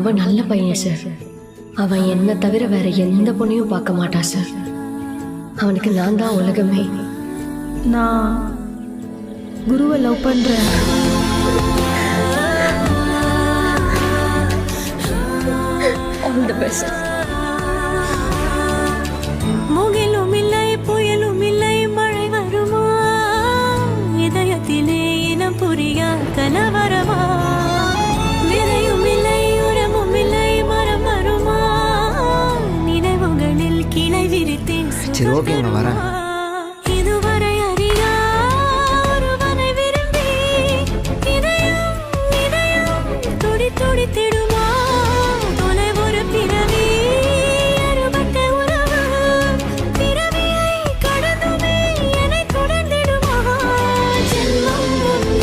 ரொம்ப நல்ல பையன் சார். அவன் என்ன தவிர வேற எந்த பொண்ணையும் பார்க்க மாட்டான் சார். அவனுக்கு நான் தான் உலகமே. நான் குருவை லவ் பண்றேன். All the best. முகிலும் இல்லை புயலும் இல்லை மழை வருமா, இதயத்திலே இனம் புரியா கலவரமா, விதையும் இல்லை உரமும் இல்லை மரம் வருமா, நினைவுகளில் கிளை விரித்தேன். சரி, ஓகே, நான் வரேன்.